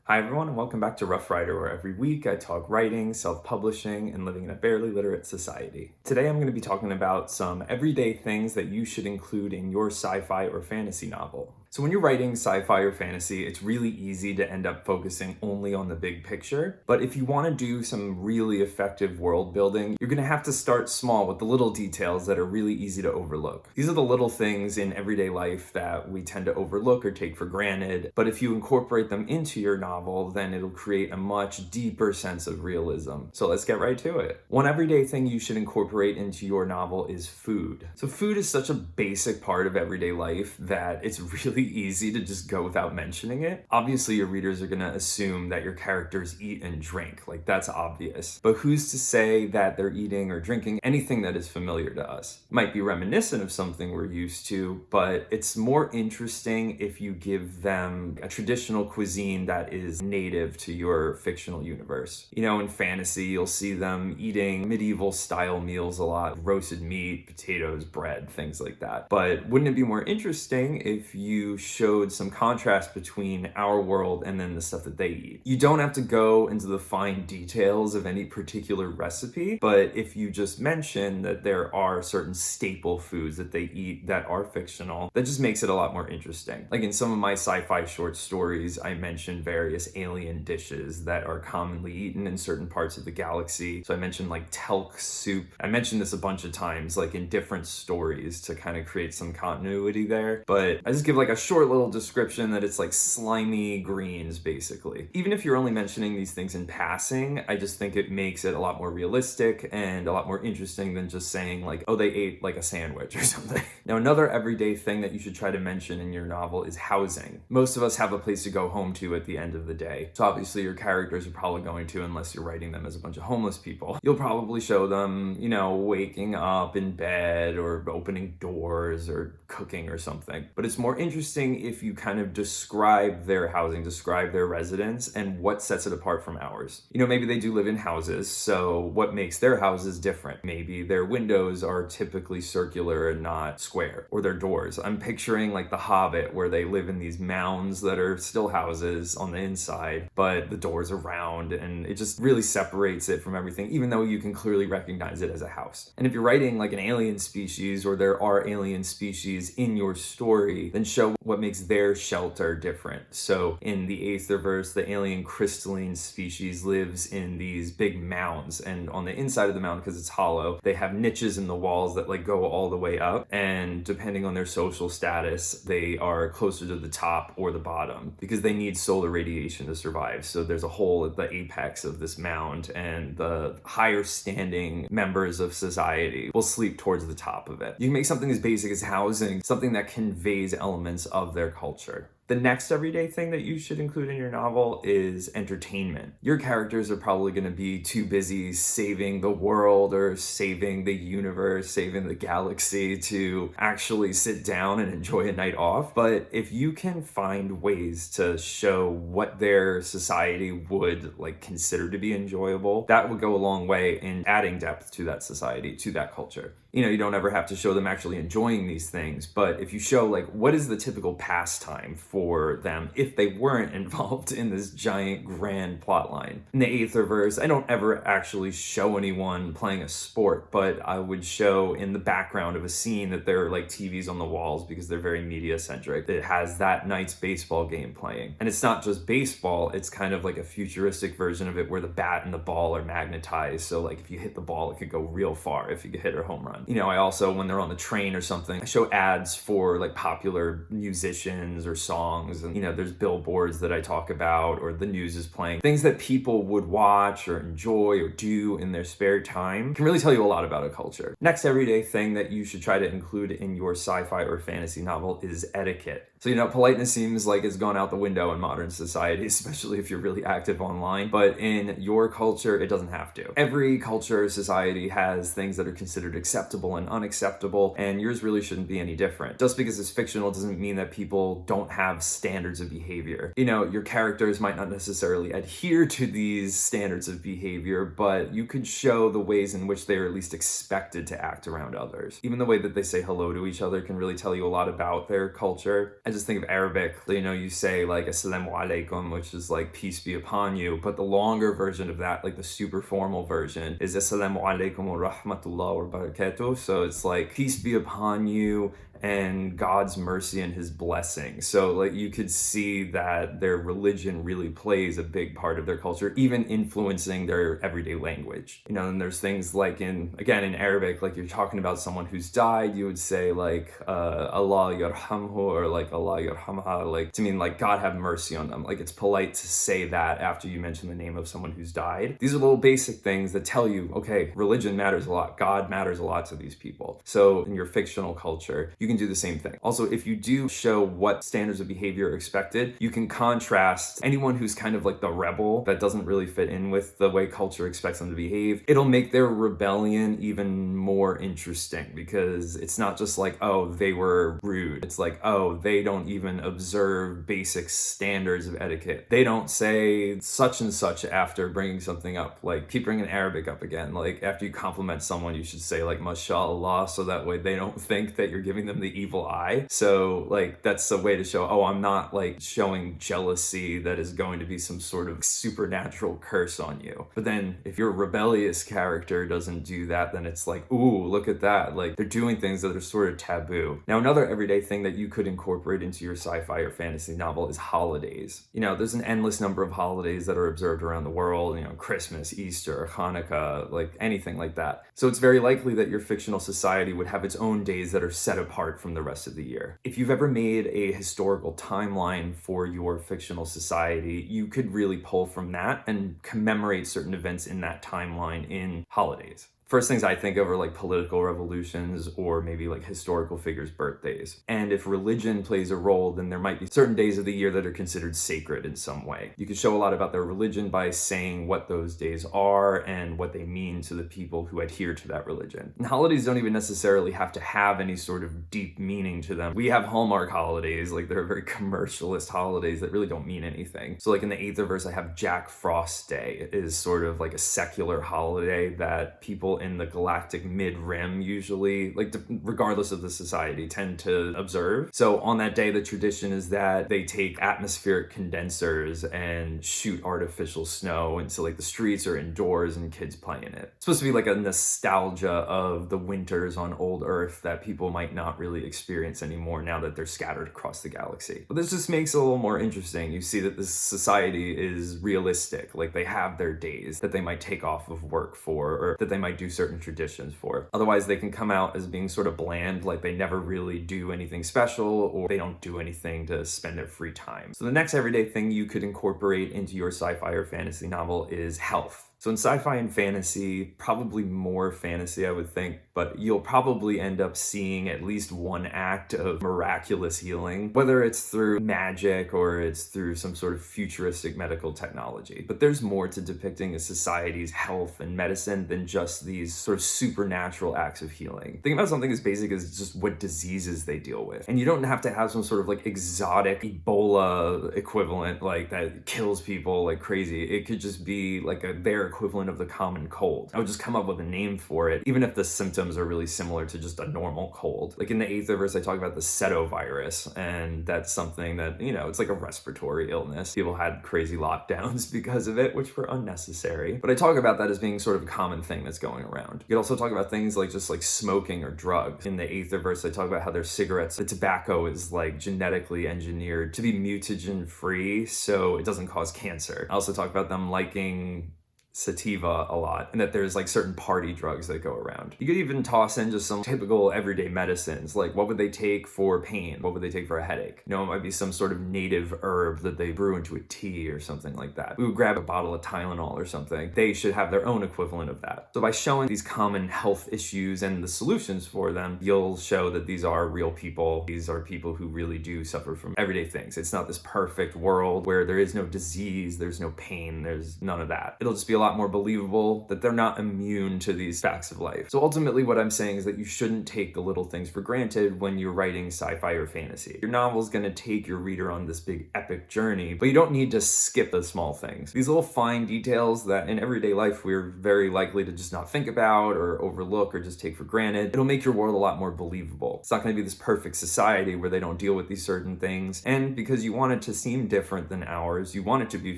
Hi, everyone, and welcome back to Rough Rider, where every week I talk writing, self publishing, and living in a barely literate society. Today I'm going to be talking about some everyday things that you should include in your sci fi or fantasy novel. So, when you're writing sci fi or fantasy, it's really easy to end up focusing only on the big picture. But if you want to do some really effective world building, you're going to have to start small with the little details that are really easy to overlook. These are the little things in everyday life that we tend to overlook or take for granted. But if you incorporate them into your novel, then it'll create a much deeper sense of realism. So let's get right to it. One everyday thing you should incorporate into your novel is food. So food is such a basic part of everyday life that it's really easy to just go without mentioning it. Obviously, your readers are going to assume that your characters eat and drink, like that's obvious. But who's to say that they're eating or drinking anything that is familiar to us? It might be reminiscent of something we're used to, but it's more interesting if you give them a traditional cuisine that is native to your fictional universe. You know, in fantasy, you'll see them eating medieval style meals a lot, roasted meat, potatoes, bread, things like that. But wouldn't it be more interesting if you showed some contrast between our world and then the stuff that they eat? You don't have to go into the fine details of any particular recipe, but if you just mention that there are certain staple foods that they eat that are fictional, that just makes it a lot more interesting. Like in some of my sci-fi short stories, I mentioned various alien dishes that are commonly eaten in certain parts of the galaxy. So I mentioned like telk soup. I mentioned this a bunch of times, like in different stories to kind of create some continuity there. But I just give like a short little description that it's like slimy greens, basically. Even if you're only mentioning these things in passing, I just think it makes it a lot more realistic and a lot more interesting than just saying like, oh, they ate like a sandwich or something. Now, another everyday thing that you should try to mention in your novel is housing. Most of us have a place to go home to at the end of the day. So obviously your characters are probably going to, unless you're writing them as a bunch of homeless people. You'll probably show them, waking up in bed or opening doors or cooking or something. But it's more interesting if you kind of describe their housing, describe their residence and what sets it apart from ours. Maybe they do live in houses, so what makes their houses different? Maybe their windows are typically circular and not square, or their doors. I'm picturing like The Hobbit, where they live in these mounds that are still houses on the inside, but the doors are round, and it just really separates it from everything, even though you can clearly recognize it as a house. And if you're writing like an alien species, or there are alien species in your story, then show what makes their shelter different. So in the Aetherverse, the alien crystalline species lives in these big mounds, and on the inside of the mound, because it's hollow, they have niches in the walls that like go all the way up, and depending on their social status, they are closer to the top or the bottom because they need solar radiation to survive. So there's a hole at the apex of this mound, and the higher standing members of society will sleep towards the top of it. You can make something as basic as housing something that conveys elements of their culture. The next everyday thing that you should include in your novel is entertainment. Your characters are probably going to be too busy saving the world or saving the universe, saving the galaxy to actually sit down and enjoy a night off. But if you can find ways to show what their society would like consider to be enjoyable, that would go a long way in adding depth to that society, to that culture. You don't ever have to show them actually enjoying these things, but if you show like what is the typical pastime for them if they weren't involved in this giant grand plot line. In the Aetherverse, I don't ever actually show anyone playing a sport, but I would show in the background of a scene that there are like TVs on the walls because they're very media centric. It has that night's baseball game playing. And it's not just baseball, it's kind of like a futuristic version of it where the bat and the ball are magnetized. So like if you hit the ball, it could go real far if you could hit a home run. I also, when they're on the train or something, I show ads for like popular musicians or songs, and there's billboards that I talk about, or the news is playing. Things that people would watch or enjoy or do in their spare time can really tell you a lot about a culture. Next everyday thing that you should try to include in your sci-fi or fantasy novel is etiquette. So, politeness seems like it's gone out the window in modern society, especially if you're really active online. But in your culture, it doesn't have to. Every culture or society has things that are considered acceptable and unacceptable, and yours really shouldn't be any different. Just because it's fictional doesn't mean that people don't have standards of behavior. Your characters might not necessarily adhere to these standards of behavior, but you could show the ways in which they are at least expected to act around others. Even the way that they say hello to each other can really tell you a lot about their culture. I just think of Arabic, you say like assalamu alaikum, which is like peace be upon you, but the longer version of that, like the super formal version, is assalamu alaikum wa rahmatullah wa barakatuh. So it's like peace be upon you and God's mercy and his blessing. So like you could see that their religion really plays a big part of their culture, even influencing their everyday language. And there's things like in Arabic, like you're talking about someone who's died, you would say like Allah yarhamhu or like Allah yarhamha, like to mean like God have mercy on them. Like it's polite to say that after you mention the name of someone who's died. These are little basic things that tell you, okay, religion matters a lot. God matters a lot to these people. So in your fictional culture, you can do the same thing. Also, if you do show what standards of behavior are expected, you can contrast anyone who's kind of like the rebel that doesn't really fit in with the way culture expects them to behave. It'll make their rebellion even more interesting because it's not just like, oh, they were rude. It's like, oh, they don't even observe basic standards of etiquette. They don't say such and such after bringing something up. Like keep bringing Arabic up again. Like after you compliment someone, you should say like mashallah, so that way they don't think that you're giving them the evil eye. So like that's a way to show, oh, I'm not like showing jealousy that is going to be some sort of supernatural curse on you. But then if your rebellious character doesn't do that, then it's like, ooh, look at that. Like they're doing things that are sort of taboo. Now, another everyday thing that you could incorporate into your sci-fi or fantasy novel is holidays. There's an endless number of holidays that are observed around the world, Christmas, Easter, Hanukkah, like anything like that. So it's very likely that your fictional society would have its own days that are set apart from the rest of the year. If you've ever made a historical timeline for your fictional society, you could really pull from that and commemorate certain events in that timeline in holidays. First things I think of are like political revolutions or maybe like historical figures' birthdays. And if religion plays a role, then there might be certain days of the year that are considered sacred in some way. You could show a lot about their religion by saying what those days are and what they mean to the people who adhere to that religion. And holidays don't even necessarily have to have any sort of deep meaning to them. We have Hallmark holidays, like they're very commercialist holidays that really don't mean anything. So like in the Aetherverse, I have Jack Frost Day. It is sort of like a secular holiday that people in the galactic mid-rim usually, like regardless of the society, tend to observe. So on that day, the tradition is that they take atmospheric condensers and shoot artificial snow into like the streets or indoors and kids play in it. It's supposed to be like a nostalgia of the winters on old Earth that people might not really experience anymore now that they're scattered across the galaxy. But this just makes it a little more interesting. You see that this society is realistic. Like they have their days that they might take off of work for, or that they might do certain traditions for. Otherwise, they can come out as being sort of bland, like they never really do anything special or they don't do anything to spend their free time. So the next everyday thing you could incorporate into your sci-fi or fantasy novel is health. So in sci-fi and fantasy, probably more fantasy, I would think, but you'll probably end up seeing at least one act of miraculous healing, whether it's through magic or it's through some sort of futuristic medical technology. But there's more to depicting a society's health and medicine than just these sort of supernatural acts of healing. Think about something as basic as just what diseases they deal with. And you don't have to have some sort of like exotic Ebola equivalent like that kills people like crazy. It could just be like their equivalent of the common cold. I would just come up with a name for it, even if the symptoms are really similar to just a normal cold. Like in the Aetherverse, I talk about the Cetovirus, and that's something that, it's like a respiratory illness. People had crazy lockdowns because of it, which were unnecessary. But I talk about that as being sort of a common thing that's going around. You could also talk about things like just like smoking or drugs. In the Aetherverse, I talk about how their cigarettes, the tobacco is like genetically engineered to be mutagen free, so it doesn't cause cancer. I also talk about them liking sativa a lot, and that there's like certain party drugs that go around. You could even toss in just some typical everyday medicines, like what would they take for pain? What would they take for a headache? It might be some sort of native herb that they brew into a tea or something like that. We would grab a bottle of Tylenol or something. They should have their own equivalent of that. So by showing these common health issues and the solutions for them, you'll show that these are real people. These are people who really do suffer from everyday things. It's not this perfect world where there is no disease, there's no pain, there's none of that. It'll just be a lot lot more believable, that they're not immune to these facts of life. So ultimately what I'm saying is that you shouldn't take the little things for granted when you're writing sci-fi or fantasy. Your novel's gonna take your reader on this big epic journey, but you don't need to skip the small things. These little fine details that in everyday life we're very likely to just not think about or overlook or just take for granted, it'll make your world a lot more believable. It's not gonna be this perfect society where they don't deal with these certain things. And because you want it to seem different than ours, you want it to be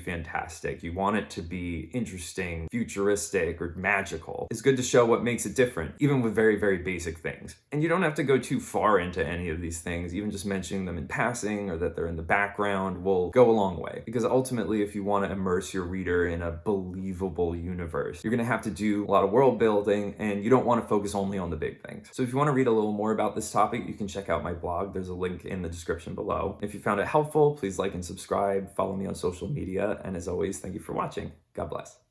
fantastic, you want it to be interesting, futuristic, or magical. It's good to show what makes it different, even with very, very basic things. And you don't have to go too far into any of these things. Even just mentioning them in passing or that they're in the background will go a long way. Because ultimately, if you want to immerse your reader in a believable universe, you're going to have to do a lot of world building, and you don't want to focus only on the big things. So if you want to read a little more about this topic, you can check out my blog. There's a link in the description below. If you found it helpful, please like and subscribe, follow me on social media, and as always, thank you for watching. God bless.